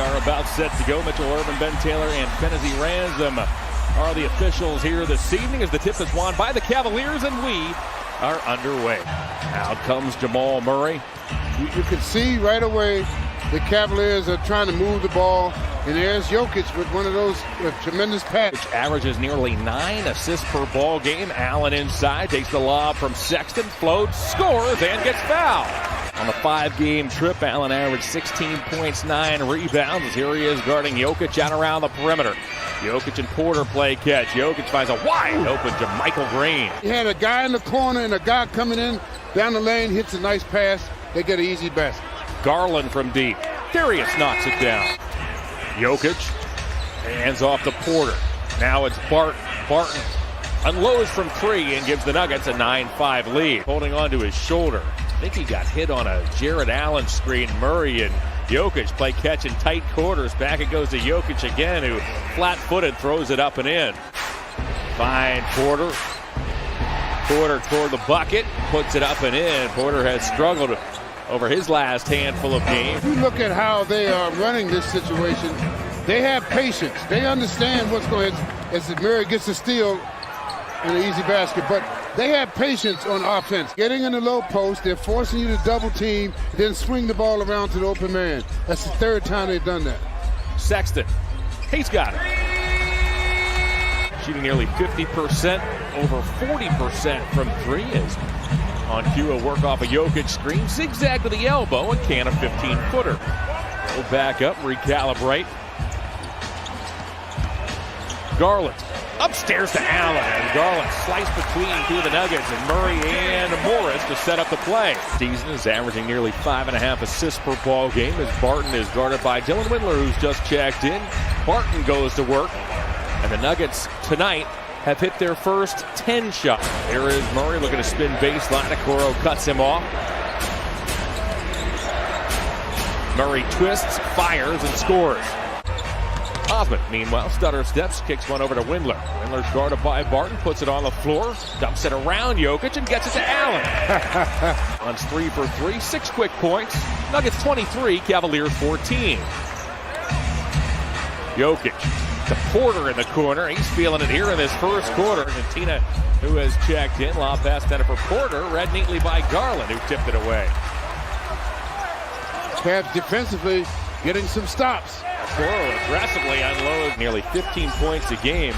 are about set to go. Mitchell Irvin, Ben Taylor, and Tennessee Ransom are the officials here this evening as the tip is won by the Cavaliers, and we are underway. Out comes Jamal Murray. You can see right away the Cavaliers are trying to move the ball, and there's Jokic with one of those tremendous passes. Which averages nearly 9 assists per ball game. Allen inside, takes the lob from Sexton, floats, scores, and gets fouled. On the 5-game trip, Allen averaged 16 points, 9 rebounds. Here he is guarding Jokic out around the perimeter. Jokic and Porter play catch. Jokic finds a wide open to Michael Green. He had a guy in the corner and a guy coming in down the lane, hits a nice pass. They get an easy basket. Garland from deep. Darius knocks it down. Jokic hands off to Porter. Now it's Barton. Barton unloads from 3 and gives the Nuggets a 9-5 lead. Holding on to his shoulder. I think he got hit on a Jared Allen screen. Murray and Jokic play catch in tight quarters. Back it goes to Jokic again, who flat-footed throws it up and in. Fine Porter. Porter toward the bucket, puts it up and in. Porter has struggled over his last handful of games. If you look at how they are running this situation, they have patience. They understand what's going on as Murray gets a steal and an easy basket, but they have patience on offense. Getting in the low post, they're forcing you to double team, then swing the ball around to the open man. That's the 3rd time they've done that. Sexton, he's got it. Shooting nearly 50%, over 40% from 3 is on cue, a work off a Jokic screen, zigzag to the elbow, and can a 15-footer. Go back up, recalibrate. Garland upstairs to Allen, and Garland sliced between 2 of the Nuggets, and Murray and Morris to set up the play. Season is averaging nearly 5.5 assists per ball game as Barton is guarded by Dylan Windler, who's just checked in. Barton goes to work, and the Nuggets tonight have hit their first 10 shots. Here is Murray looking to spin baseline. Okoro cuts him off. Murray twists, fires, and scores. Osmond, meanwhile, stutter steps, kicks one over to Windler. Windler's guarded by Barton, puts it on the floor, dumps it around Jokic, and gets it to Allen. Runs 3 for 3, 6 quick points. Nuggets 23, Cavaliers 14. Jokic to Porter in the corner. He's feeling it here in this first quarter. Argentina, who has checked in. Lob pass to for Porter. Read neatly by Garland, who tipped it away. Cavs defensively getting some stops. Okoro aggressively unloads nearly 15 points a game.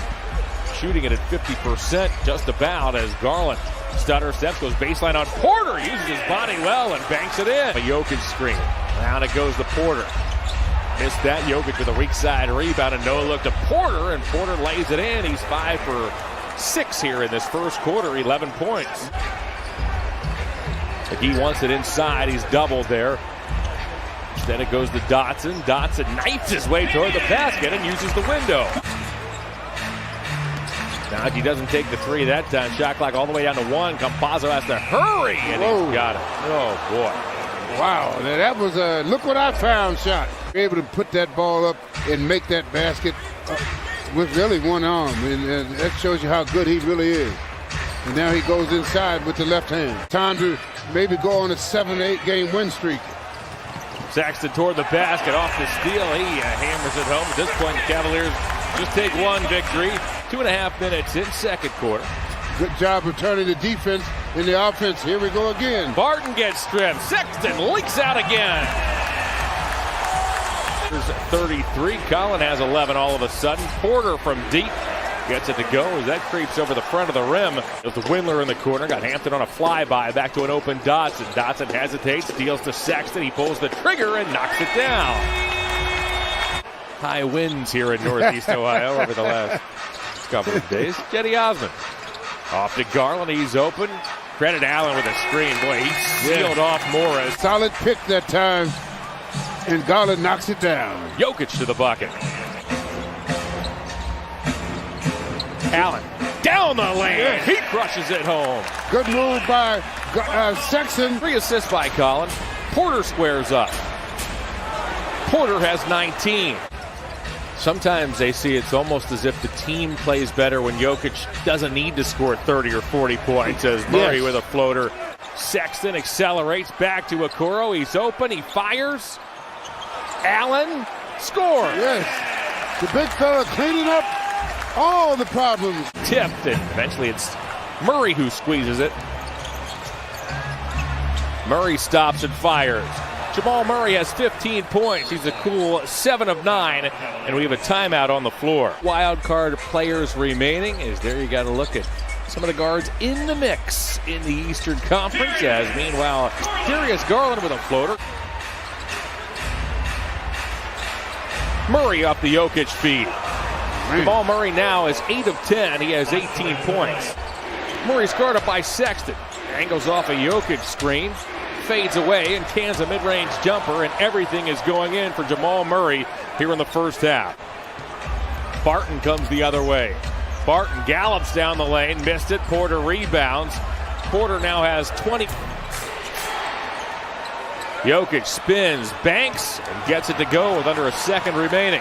Shooting it at 50% just about as Garland stutter steps, goes baseline on Porter. Uses his body well and banks it in. A Jokic screen. Down it goes to Porter. Missed that. Jokic with a weak side rebound and no look to Porter, and Porter lays it in. He's 5 for 6 here in this first quarter, 11 points. But he wants it inside. He's doubled there. Instead it goes to Dotson. Dotson knifes his way toward the basket and uses the window. Now he doesn't take the 3 that time. Shot clock all the way down to 1. Campazzo has to hurry, and he's got it. Oh, boy. Wow, that was a look what I found shot. Able to put that ball up and make that basket with really one arm, and that shows you how good he really is. And now he goes inside with the left hand. Time to maybe go on a 7-8 game win streak. Saxton toward the basket, off the steal. He hammers it home. At this point, the Cavaliers just take 1 victory. 2.5 minutes in second quarter. Good job returning the defense in the offense. Here we go again. Barton gets stripped. Sexton leaks out again. There's 33. Collin has 11 all of a sudden. Porter from deep gets it to go as that creeps over the front of the rim. With the Windler in the corner. Got Hampton on a flyby. Back to an open Dotson. Dotson hesitates. Deals to Sexton. He pulls the trigger and knocks it down. High winds here in Northeast Ohio over the last couple of days. Jetty Osmond. Off to Garland. He's open. Credit Allen with a screen. Boy, he sealed off Morris. Solid pick that time. And Garland knocks it down. Jokic to the bucket. Allen down the lane. Yes. He crushes it home. Good move by Sexton. 3 assists by Collin. Porter squares up. Porter has 19. Sometimes they see it's almost as if the team plays better when Jokic doesn't need to score 30 or 40 points, as Murray with a floater. Sexton accelerates back to Okoro. He's open. He fires. Allen Score! Yes. The big fella cleaning up all the problems. Tipped, and eventually it's Murray who squeezes it. Murray stops and fires. Jamal Murray has 15 points. He's a cool 7 of 9, and we have a timeout on the floor. Wild card players remaining is there. You got to look at some of the guards in the mix in the Eastern Conference, as meanwhile, Darius Garland with a floater. Murray off the Jokic feed. Jamal Murray now is 8 of 10. He has 18 points. Murray's guarded by Sexton. Angles off a Jokic screen. Fades away and cans a mid-range jumper, and everything is going in for Jamal Murray here in the first half. Barton comes the other way. Barton gallops down the lane, missed it. Porter rebounds. Porter now has 20. Jokic spins, banks, and gets it to go with under a second remaining.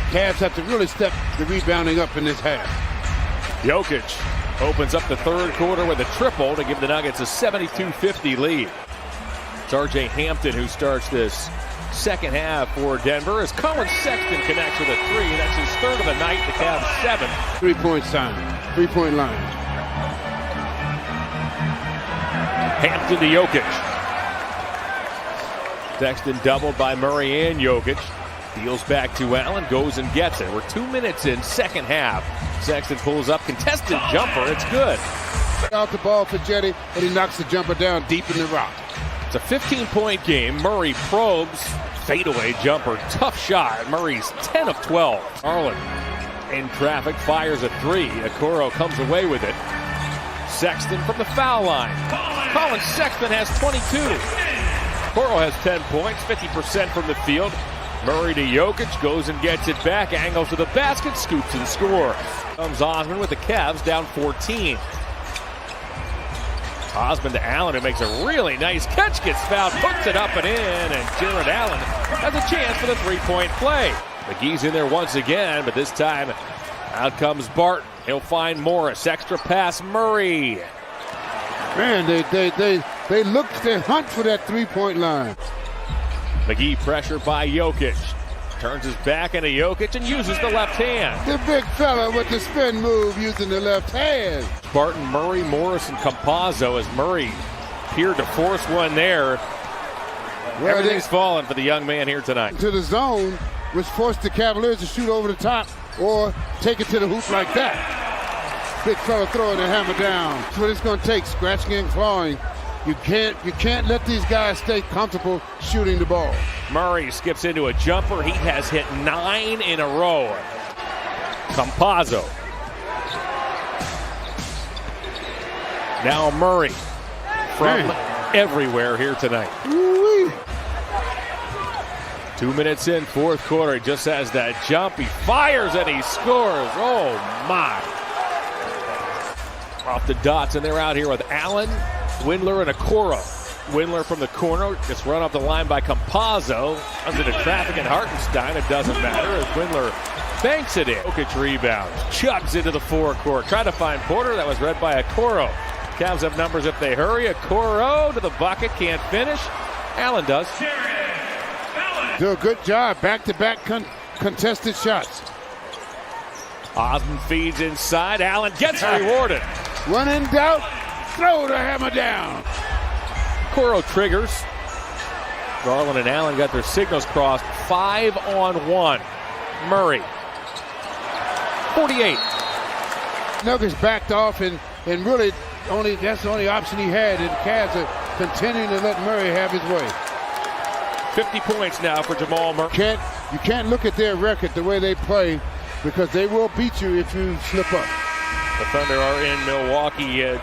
Cavs have to really step the rebounding up in this half. Jokic opens up the third quarter with a triple to give the Nuggets a 72-50 lead. It's R.J. Hampton who starts this second half for Denver as Colin Sexton connects with a three. That's his third of the night. The Cavs 7. 3-point sign. 3-point line. Hampton to Jokic. Sexton doubled by Murray and Jokic. Deals back to Allen, goes and gets it. We're 2 minutes in, second half. Sexton pulls up, contested jumper, it's good. Out the ball for Jetty, and he knocks the jumper down deep in the rock. It's a 15-point game. Murray probes, fadeaway jumper, tough shot. Murray's 10 of 12. Garland in traffic, fires a three. Okoro comes away with it. Sexton from the foul line. Colin Sexton has 22. Okoro has 10 points, 50% from the field. Murray to Jokic, goes and gets it back, angles to the basket, scoops and scores. Comes Osman with the Cavs down 14. Osman to Allen, who makes a really nice catch, gets fouled, puts it up and in, and Jared Allen has a chance for the three-point play. McGee's in there once again, but this time out comes Barton. He'll find Morris, extra pass, Murray. Man, they hunt for that three-point line. McGee pressured by Jokic. Turns his back into Jokic and uses the left hand. The big fella with the spin move using the left hand. Barton, Murray, Morris, and Campazzo as Murray appeared to force one there. Well, everything's fallen for the young man here tonight. To the zone, which forced the Cavaliers to shoot over the top or take it to the hoop like that. Big fella throwing the hammer down. That's what it's going to take, scratching and clawing. You can't let these guys stay comfortable shooting the ball. Murray skips into a jumper. He has hit 9 in a row. Campazzo. Now Murray from everywhere here tonight. Woo-wee. 2 minutes in, fourth quarter. He just has that jump. He fires and he scores. Oh, my. Off the dots, and they're out here with Allen, Windler, and Okoro. Windler from the corner gets run off the line by Campazzo. Runs into traffic and Hartenstein. It doesn't matter as Windler banks it in. Jokic rebounds, chugs into the forecourt. Tried to find Porter. That was read by Okoro. Cavs have numbers if they hurry. Okoro to the bucket, can't finish. Allen does. Do a good job. Back-to-back contested shots. Osman feeds inside. Allen gets rewarded. When in doubt, throw the hammer down. Okoro triggers. Garland and Allen got their signals crossed. 5-on-1. Murray. 48. Nuggets backed off and really that's the only option he had. And the Cavs are continuing to let Murray have his way. 50 points now for Jamal Murray. You can't look at their record the way they play because they will beat you if you slip up. The Thunder are in Milwaukee today.